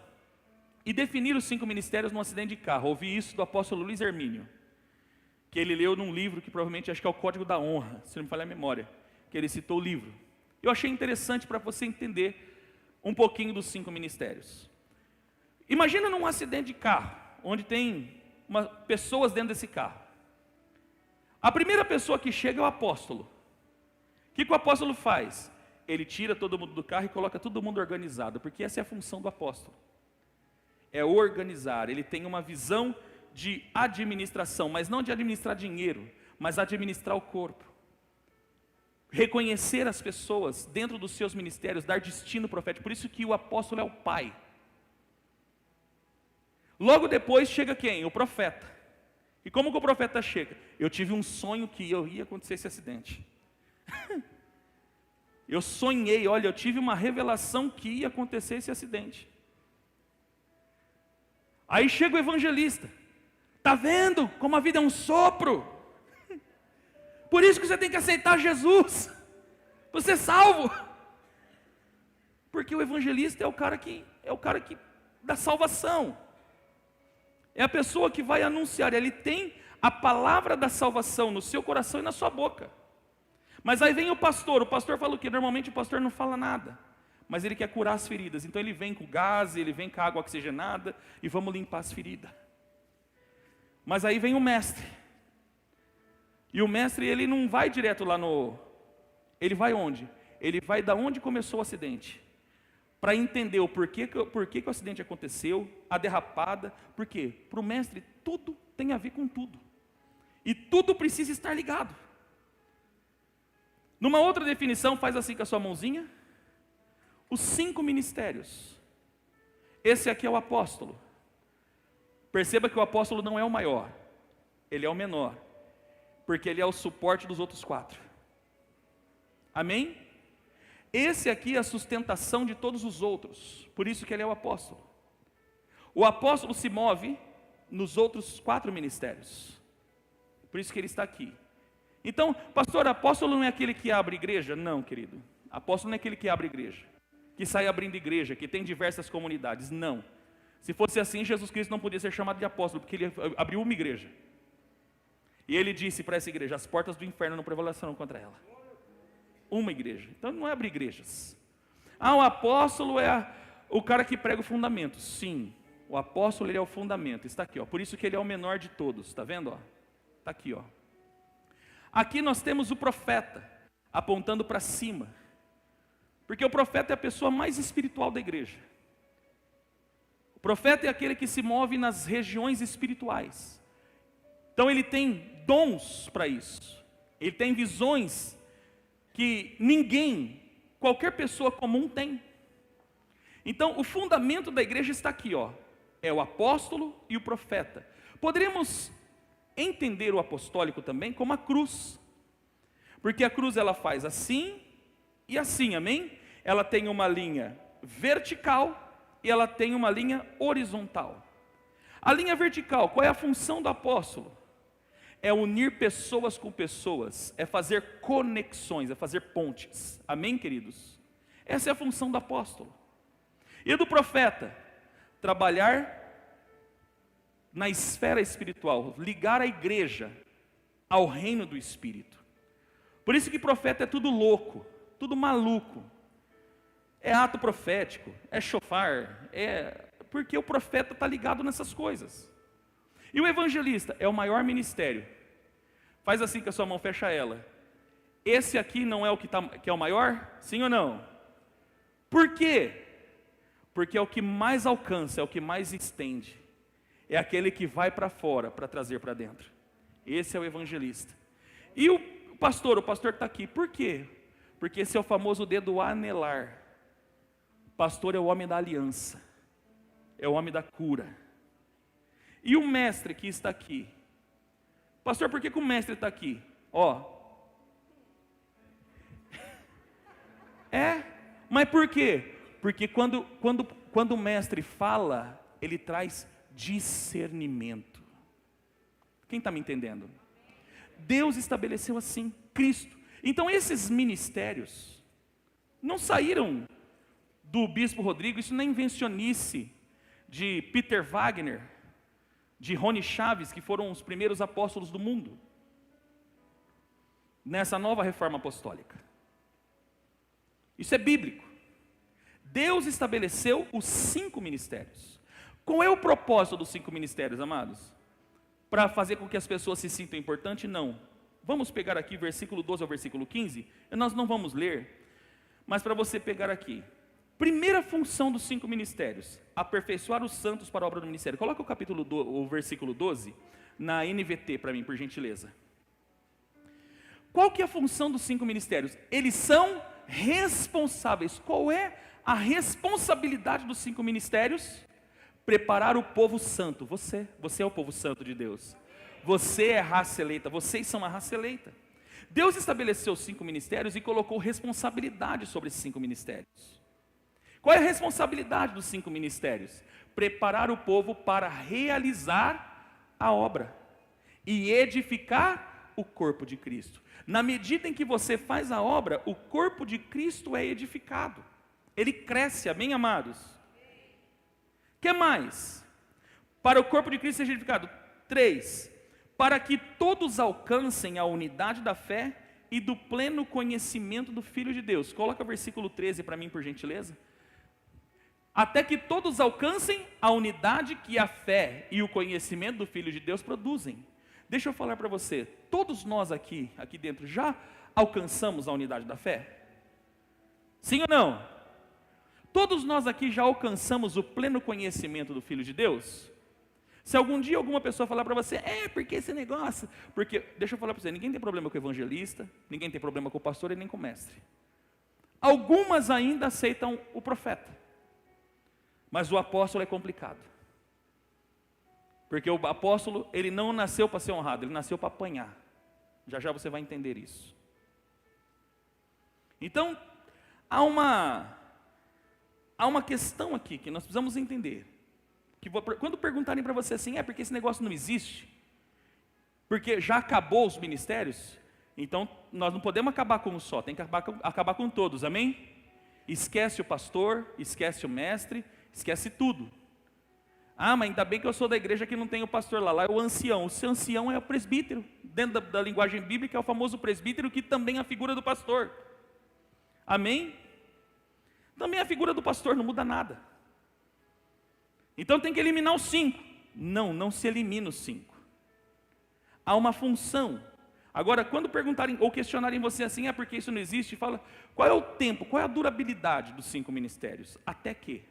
e definir os 5 ministérios num acidente de carro. Ouvi isso do apóstolo Luiz Hermínio, que ele leu num livro que provavelmente acho que é o Código da Honra, se não me falha a memória, que ele citou o livro. Eu achei interessante para você entender um pouquinho dos 5 ministérios. Imagina num acidente de carro, onde tem pessoas dentro desse carro. A primeira pessoa que chega é o apóstolo. O que o apóstolo faz? Ele tira todo mundo do carro e coloca todo mundo organizado, porque essa é a função do apóstolo. É organizar, ele tem uma visão de administração, mas não de administrar dinheiro, mas administrar o corpo. Reconhecer as pessoas dentro dos seus ministérios, dar destino profético, por isso que o apóstolo é o pai. Logo depois chega quem? O profeta. E como que o profeta chega? Eu tive um sonho que ia acontecer esse acidente. Eu sonhei, olha, eu tive uma revelação que ia acontecer esse acidente. Aí chega o evangelista. Está vendo como a vida é um sopro? Por isso que você tem que aceitar Jesus. Você é salvo. Porque o evangelista é o cara que dá salvação. É a pessoa que vai anunciar, ele tem a palavra da salvação no seu coração e na sua boca. Mas aí vem o pastor fala o quê? Normalmente o pastor não fala nada, mas ele quer curar as feridas, então ele vem com gás, ele vem com água oxigenada, e vamos limpar as feridas. Mas aí vem o mestre, e o mestre ele não vai direto lá ele vai onde? Ele vai da onde começou o acidente, para entender o porquê que o acidente aconteceu, a derrapada. Por quê? Para o mestre tudo tem a ver com tudo, e tudo precisa estar ligado. Numa outra definição, faz assim com a sua mãozinha, os 5 ministérios. Esse aqui é o apóstolo. Perceba que o apóstolo não é o maior, ele é o menor, porque ele é o suporte dos outros 4. Amém? Esse aqui é a sustentação de todos os outros, por isso que ele é o apóstolo. O apóstolo se move nos outros 4 ministérios, por isso que ele está aqui. Então, pastor, apóstolo não é aquele que abre igreja? Não, querido. Apóstolo não é aquele que abre igreja, que sai abrindo igreja, que tem diversas comunidades. Não. Se fosse assim, Jesus Cristo não podia ser chamado de apóstolo, porque ele abriu uma igreja. E ele disse para essa igreja, as portas do inferno não prevalecerão contra ela. Uma igreja. Então não é abrir igrejas. O apóstolo é o cara que prega o fundamento. Sim, o apóstolo ele é o fundamento. Está aqui, ó. Por isso que ele é o menor de todos. Está vendo? Ó? Está aqui, ó. Aqui nós temos o profeta, apontando para cima, porque o profeta é a pessoa mais espiritual da igreja. O profeta é aquele que se move nas regiões espirituais, então ele tem dons para isso, ele tem visões que qualquer pessoa comum tem. Então o fundamento da igreja está aqui, ó, é o apóstolo e o profeta. Poderíamos entender o apostólico também como a cruz, porque a cruz ela faz assim e assim, amém? Ela tem uma linha vertical e ela tem uma linha horizontal. A linha vertical, qual é a função do apóstolo? É unir pessoas com pessoas, é fazer conexões, é fazer pontes, amém, queridos? Essa é a função do apóstolo. E do profeta? Trabalhar na esfera espiritual, ligar a igreja ao reino do Espírito. Por isso que profeta é tudo louco, tudo maluco. É ato profético, é chofar, porque o profeta está ligado nessas coisas. E o evangelista é o maior ministério. Faz assim com a sua mão, fecha ela. Esse aqui não é o que é o maior? Sim ou não? Por quê? Porque é o que mais alcança, é o que mais estende. É aquele que vai para fora para trazer para dentro. Esse é o evangelista. E o pastor está aqui. Por quê? Porque esse é o famoso dedo anelar. O pastor é o homem da aliança. É o homem da cura. E o mestre que está aqui. Pastor, por que o mestre está aqui? Mas por quê? Porque quando o mestre fala, ele traz discernimento. Quem está me entendendo? Deus estabeleceu assim, Cristo. Então esses ministérios não saíram do bispo Rodrigo, isso não é invencionice de Peter Wagner, de Rony Chaves, que foram os primeiros apóstolos do mundo, nessa nova reforma apostólica. Isso é bíblico. Deus estabeleceu os 5 ministérios. Qual é o propósito dos 5 ministérios, amados? Para fazer com que as pessoas se sintam importantes? Não. Vamos pegar aqui versículo 12 ao versículo 15. Nós não vamos ler, mas para você pegar aqui. Primeira função dos 5 ministérios: aperfeiçoar os santos para a obra do ministério. Coloca o versículo 12 na NVT para mim, por gentileza. Qual que é a função dos 5 ministérios? Eles são responsáveis. Qual é a responsabilidade dos 5 ministérios? Preparar o povo santo. Você é o povo santo de Deus. Você é raça eleita, vocês são a raça eleita. Deus estabeleceu os 5 ministérios e colocou responsabilidade sobre esses 5 ministérios. Qual é a responsabilidade dos 5 ministérios? Preparar o povo para realizar a obra e edificar o corpo de Cristo. Na medida em que você faz a obra, o corpo de Cristo é edificado. Ele cresce, amém, amados? O que mais? Para o corpo de Cristo ser edificado. 3. Para que todos alcancem a unidade da fé e do pleno conhecimento do Filho de Deus. Coloca o versículo 13 para mim, por gentileza. Até que todos alcancem a unidade que a fé e o conhecimento do Filho de Deus produzem. Deixa eu falar para você, todos nós aqui dentro, já alcançamos a unidade da fé? Sim ou não? Todos nós aqui já alcançamos o pleno conhecimento do Filho de Deus? Se algum dia alguma pessoa falar para você, porque esse negócio, porque, deixa eu falar para você, ninguém tem problema com o evangelista, ninguém tem problema com o pastor e nem com o mestre. Algumas ainda aceitam o profeta, mas o apóstolo é complicado. Porque o apóstolo, ele não nasceu para ser honrado, ele nasceu para apanhar. Já já você vai entender isso. Então, há uma questão aqui que nós precisamos entender. Que quando perguntarem para você assim, porque esse negócio não existe, porque já acabou os ministérios, então nós não podemos acabar com um só, tem que acabar com todos, amém? Esquece o pastor, esquece o mestre, esquece tudo. Mas ainda bem que eu sou da igreja que não tem o pastor lá é o ancião. O seu ancião é o presbítero. Dentro da linguagem bíblica é o famoso presbítero, que também é a figura do pastor. Amém? Também a figura do pastor não muda nada. Então tem que eliminar os 5. Não se elimina os 5. Há uma função. Agora, quando perguntarem ou questionarem você assim, porque isso não existe, fala, qual é o tempo, qual é a durabilidade dos 5 ministérios? Até que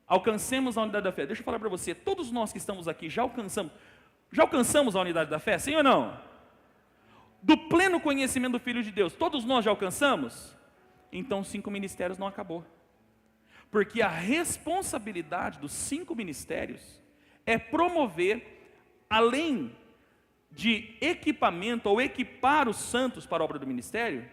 alcancemos a unidade da fé. Deixa eu falar para você, todos nós que estamos aqui já alcançamos a unidade da fé, sim ou não? Do pleno conhecimento do Filho de Deus, todos nós já alcançamos? Então os 5 ministérios não acabou. Porque a responsabilidade dos 5 ministérios é promover, além de equipamento ou equipar os santos para a obra do ministério,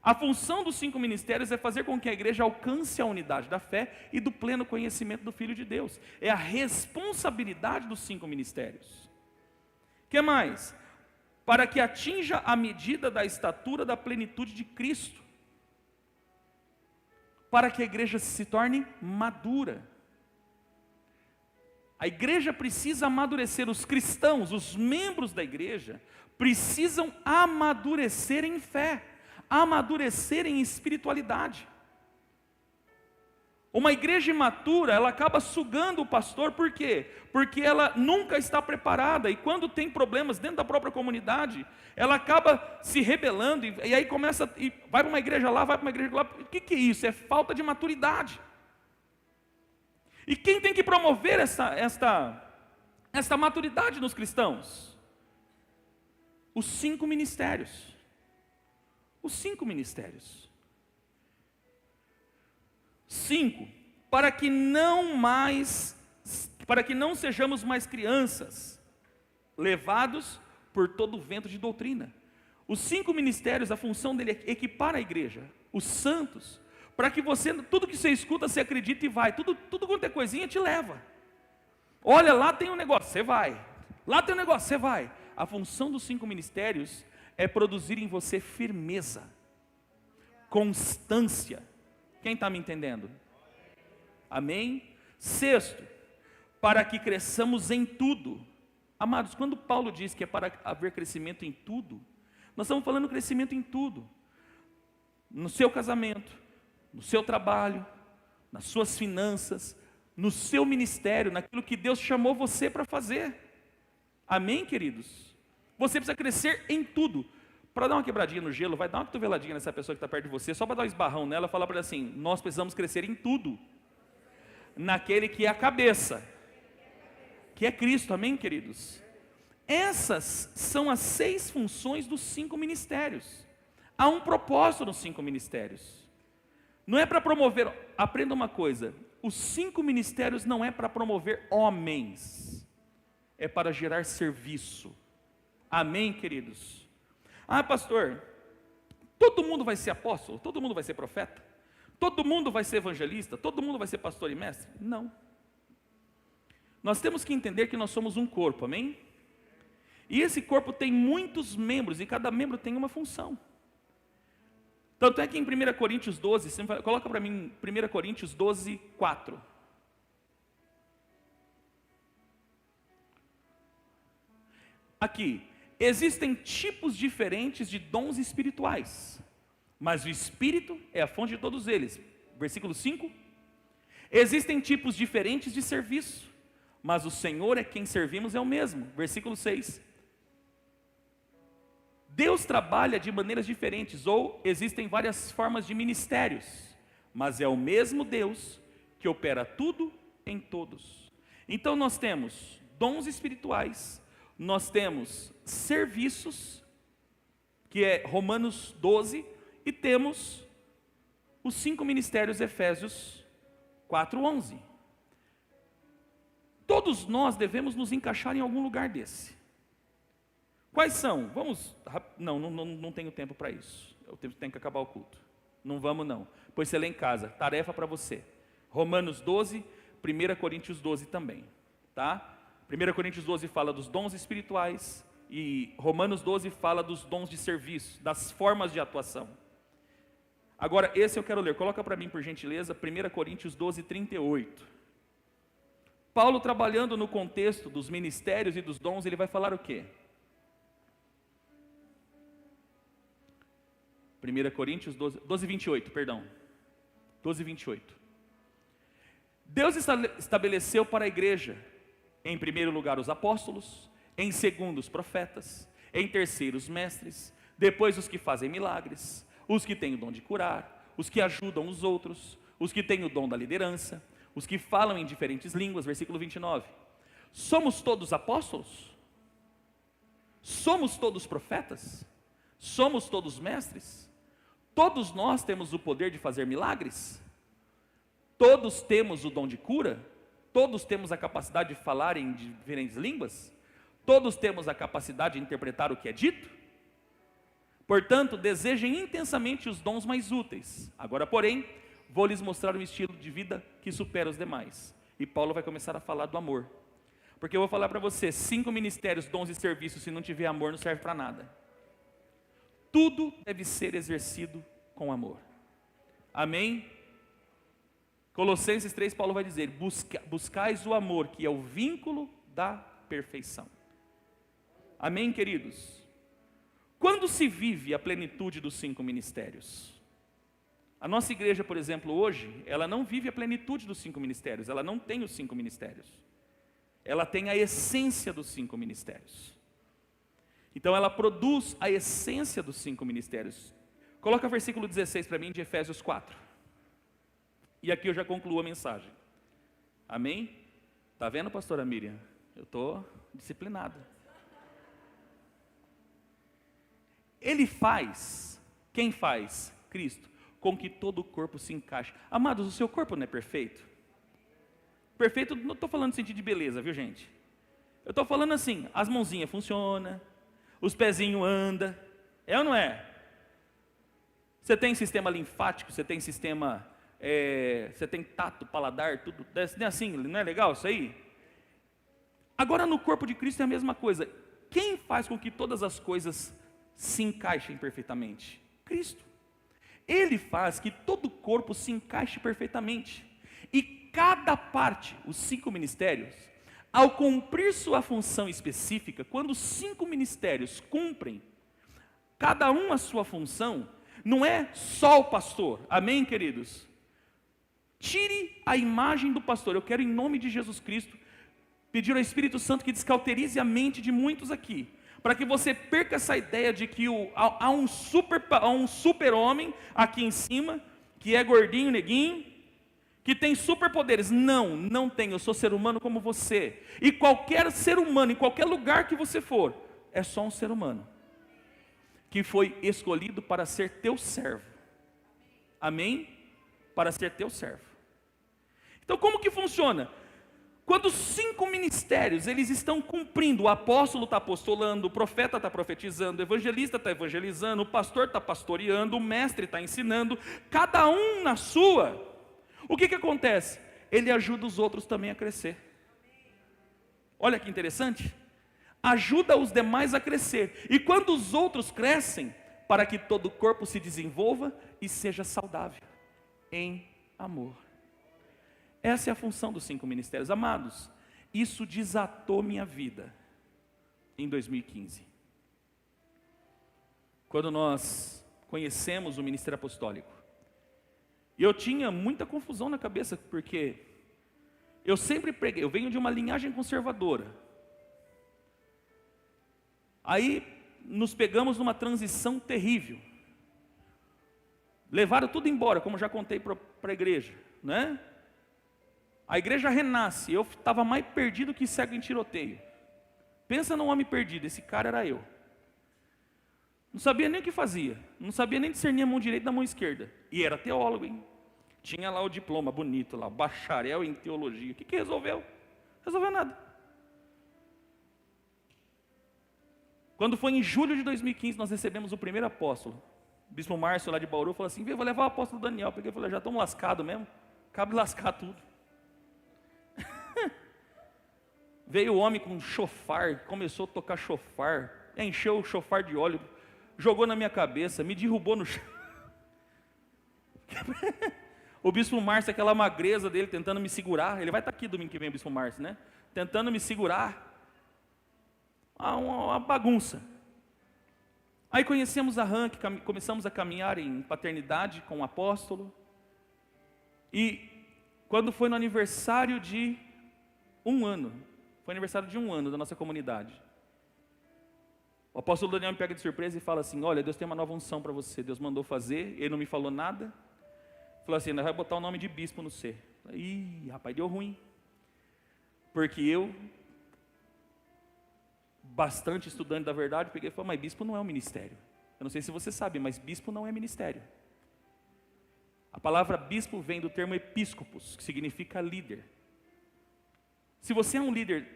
a função dos 5 ministérios é fazer com que a igreja alcance a unidade da fé e do pleno conhecimento do Filho de Deus. É a responsabilidade dos 5 ministérios. O que mais? Para que atinja a medida da estatura da plenitude de Cristo. para que a igreja se torne madura. A igreja precisa amadurecer, os cristãos, os membros da igreja, precisam amadurecer em fé, amadurecer em espiritualidade. Uma igreja imatura, ela acaba sugando o pastor, por quê? Porque ela nunca está preparada, e quando tem problemas dentro da própria comunidade, ela acaba se rebelando, e aí começa, e vai para uma igreja lá, vai para uma igreja lá. O que é isso? É falta de maturidade. E quem tem que promover esta maturidade nos cristãos? Os 5 ministérios. Os 5 ministérios. 5, para que não sejamos mais crianças, levados por todo o vento de doutrina. Os 5 ministérios, a função dele é equipar a igreja, os santos, para que você, tudo que você escuta, você acredita e vai, tudo quanto é coisinha te leva. Olha, lá tem um negócio, você vai. Lá tem um negócio, você vai. A função dos 5 ministérios é produzir em você firmeza, constância. Quem está me entendendo? Amém? 6, para que cresçamos em tudo. Amados, quando Paulo diz que é para haver crescimento em tudo, nós estamos falando crescimento em tudo. No seu casamento, no seu trabalho, nas suas finanças, no seu ministério, naquilo que Deus chamou você para fazer. Amém, queridos? Você precisa crescer em tudo. Para dar uma quebradinha no gelo, vai dar uma cotoveladinha nessa pessoa que está perto de você, só para dar um esbarrão nela, falar para ela assim: nós precisamos crescer em tudo, naquele que é a cabeça, que é Cristo. Amém, queridos? Essas são as 6 funções dos 5 ministérios. Há um propósito nos 5 ministérios. Não é para promover, aprenda uma coisa, os 5 ministérios não é para promover homens, é para gerar serviço. Amém, queridos? Ah, pastor, todo mundo vai ser apóstolo? Todo mundo vai ser profeta? Todo mundo vai ser evangelista? Todo mundo vai ser pastor e mestre? Não. Nós temos que entender que nós somos um corpo, amém? E esse corpo tem muitos membros, e cada membro tem uma função. Tanto é que em 1 Coríntios 12, coloca para mim 1 Coríntios 12, 4. Aqui, existem tipos diferentes de dons espirituais, mas o Espírito é a fonte de todos eles. Versículo 5. Existem tipos diferentes de serviço, mas o Senhor é quem servimos é o mesmo. Versículo 6. Deus trabalha de maneiras diferentes, ou existem várias formas de ministérios, mas é o mesmo Deus que opera tudo em todos. Então nós temos dons espirituais, nós temos serviços, que é Romanos 12, e temos os 5 ministérios, Efésios 4:11. Todos nós devemos nos encaixar em algum lugar desse. Quais são? Vamos, não tenho tempo para isso, eu tenho que acabar o culto. Não vamos não, pois você lê em casa, tarefa para você. Romanos 12, 1 Coríntios 12 também, tá? 1 Coríntios 12 fala dos dons espirituais, e Romanos 12 fala dos dons de serviço, das formas de atuação. Agora, esse eu quero ler, coloca para mim por gentileza, 1 Coríntios 12, 38. Paulo, trabalhando no contexto dos ministérios e dos dons, ele vai falar o quê? 1 Coríntios 12, 28, perdão. 12, 28. Deus estabeleceu para a igreja, em primeiro lugar os apóstolos, em segundo os profetas, em terceiro os mestres, depois os que fazem milagres, os que têm o dom de curar, os que ajudam os outros, os que têm o dom da liderança, os que falam em diferentes línguas. Versículo 29. Somos todos apóstolos? Somos todos profetas? Somos todos mestres? Todos nós temos o poder de fazer milagres? Todos temos o dom de cura? Todos temos a capacidade de falar em diferentes línguas? Todos temos a capacidade de interpretar o que é dito? Portanto, desejem intensamente os dons mais úteis. Agora, porém, vou lhes mostrar um estilo de vida que supera os demais. E Paulo vai começar a falar do amor. Porque eu vou falar para você, 5 ministérios, dons e serviços, se não tiver amor, não serve para nada. Tudo deve ser exercido com amor. Amém? Colossenses 3, Paulo vai dizer: buscais o amor, que é o vínculo da perfeição. Amém, queridos? Quando se vive a plenitude dos 5 ministérios? A nossa igreja, por exemplo, hoje, ela não vive a plenitude dos 5 ministérios, ela não tem os 5 ministérios. Ela tem a essência dos 5 ministérios. Então ela produz a essência dos 5 ministérios. Coloca o versículo 16 para mim, de Efésios 4. E aqui eu já concluo a mensagem. Amém? Está vendo, pastora Miriam? Eu estou disciplinado. Ele faz, quem faz? Cristo, com que todo o corpo se encaixe. Amados, o seu corpo não é perfeito? Perfeito, não estou falando no sentido de beleza, viu, gente? Eu estou falando assim, as mãozinhas funcionam, os pezinhos andam, é ou não é? Você tem sistema linfático, você tem sistema, você tem tato, paladar, tudo, não é assim, não é legal isso aí? Agora no corpo de Cristo é a mesma coisa. Quem faz com que todas as coisas se encaixem perfeitamente? Cristo. Ele faz que todo o corpo se encaixe perfeitamente. E cada parte, os 5 ministérios, ao cumprir sua função específica, quando os 5 ministérios cumprem, cada um a sua função, não é só o pastor. Amém, queridos? Tire a imagem do pastor. Eu quero, em nome de Jesus Cristo, pedir ao Espírito Santo que descauterize a mente de muitos aqui, para que você perca essa ideia de que há um super-homem aqui em cima, que é gordinho, neguinho, que tem superpoderes. Não, não tem. Eu sou ser humano como você. E qualquer ser humano, em qualquer lugar que você for, é só um ser humano, que foi escolhido para ser teu servo. Amém? Para ser teu servo. Então como que funciona? Quando os 5 ministérios, eles estão cumprindo, o apóstolo está apostolando, o profeta está profetizando, o evangelista está evangelizando, o pastor está pastoreando, o mestre está ensinando, cada um na sua, o que acontece? Ele ajuda os outros também a crescer. Olha que interessante, ajuda os demais a crescer, e quando os outros crescem, para que todo o corpo se desenvolva e seja saudável, em amor. Essa é a função dos 5 ministérios. Amados, isso desatou minha vida em 2015. Quando nós conhecemos o ministério apostólico. E eu tinha muita confusão na cabeça, porque eu sempre preguei, eu venho de uma linhagem conservadora. Aí nos pegamos numa transição terrível. Levaram tudo embora, como já contei para a igreja, né? A igreja renasce, eu estava mais perdido que cego em tiroteio. Pensa num homem perdido, esse cara era eu. Não sabia nem o que fazia, não sabia nem discernir a mão direita da mão esquerda. E era teólogo, hein? Tinha lá o diploma bonito, lá, bacharel em teologia. O que resolveu? Resolveu nada. Quando foi em julho de 2015, nós recebemos o primeiro apóstolo. O bispo Márcio lá de Bauru falou assim: vou levar o apóstolo Daniel. Porque eu falei: já estamos lascados mesmo, cabe lascar tudo. Veio o homem com um chofar, começou a tocar chofar, encheu o chofar de óleo, jogou na minha cabeça, me derrubou no chão. O bispo Márcio, aquela magreza dele, tentando me segurar. Ele vai estar aqui domingo que vem, o bispo Márcio, né? Tentando me segurar. Uma bagunça. Aí conhecemos a RAM, que começamos a caminhar em paternidade com o apóstolo. E quando foi no aniversário de 1 ano, foi aniversário de 1 ano da nossa comunidade, o apóstolo Daniel me pega de surpresa e fala assim: olha, Deus tem uma nova unção para você. Deus mandou fazer, ele não me falou nada. Falou assim: nós vai botar o nome de bispo no C. Ih, rapaz, deu ruim. Porque eu, bastante estudante da verdade, peguei e falei: mas bispo não é um ministério. Eu não sei se você sabe, mas bispo não é ministério. A palavra bispo vem do termo episcopos, que significa líder. Se você é um líder,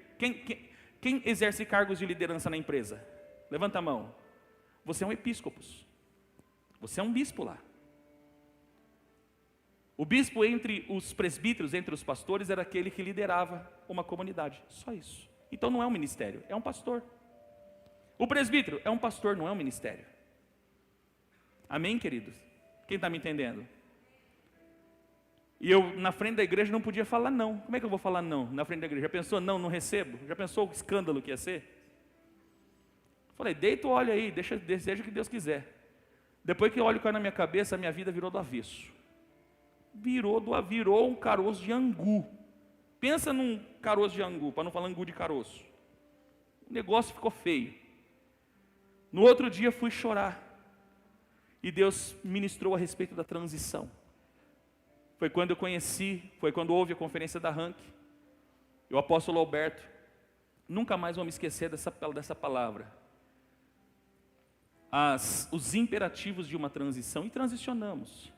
quem exerce cargos de liderança na empresa? Levanta a mão. Você é um episcopos. Você é um bispo lá. O bispo entre os presbíteros, entre os pastores, era aquele que liderava uma comunidade. Só isso. Então não é um ministério, é um pastor. O presbítero é um pastor, não é um ministério. Amém, queridos? Quem está me entendendo? E eu, na frente da igreja, não podia falar não. Como é que eu vou falar não na frente da igreja? Já pensou, não recebo? Já pensou o escândalo que ia ser? Falei, deita o óleo aí, deseja o que Deus quiser. Depois que o óleo caiu na minha cabeça, a minha vida virou do avesso. Virou um caroço de angu. Pensa num caroço de angu, para não falar angu de caroço. O negócio ficou feio. No outro dia fui chorar. E Deus ministrou a respeito da transição. Foi quando houve a conferência da RANC. E o apóstolo Alberto, nunca mais vou me esquecer dessa palavra. Os imperativos de uma transição, e transicionamos.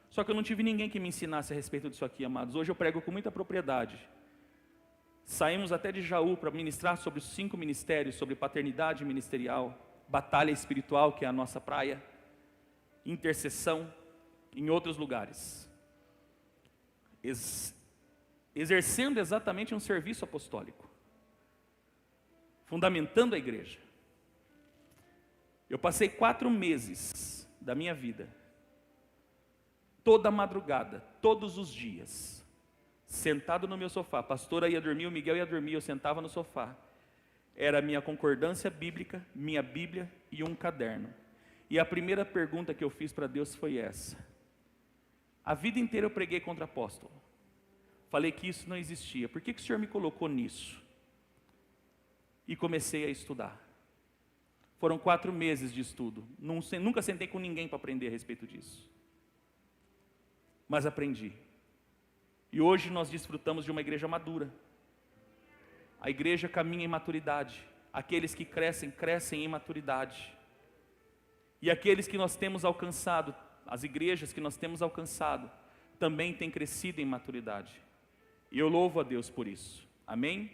Só que eu não tive ninguém que me ensinasse a respeito disso aqui, amados. Hoje eu prego com muita propriedade. Saímos até de Jaú para ministrar sobre os 5 ministérios, sobre paternidade ministerial, batalha espiritual, que é a nossa praia, intercessão, em outros lugares. Exercendo exatamente um serviço apostólico, fundamentando a igreja. Eu passei 4 meses da minha vida, toda madrugada, todos os dias, sentado no meu sofá. A pastora ia dormir, o Miguel ia dormir, eu sentava no sofá. Era minha concordância bíblica, minha Bíblia e um caderno. E a primeira pergunta que eu fiz para Deus foi essa. A vida inteira eu preguei contra apóstolo. Falei que isso não existia. Por que o Senhor me colocou nisso? E comecei a estudar. Foram 4 meses de estudo. Nunca sentei com ninguém para aprender a respeito disso. Mas aprendi. E hoje nós desfrutamos de uma igreja madura. A igreja caminha em maturidade. Aqueles que crescem, crescem em maturidade. E aqueles que nós temos alcançado, as igrejas que nós temos alcançado, também têm crescido em maturidade. E eu louvo a Deus por isso. Amém?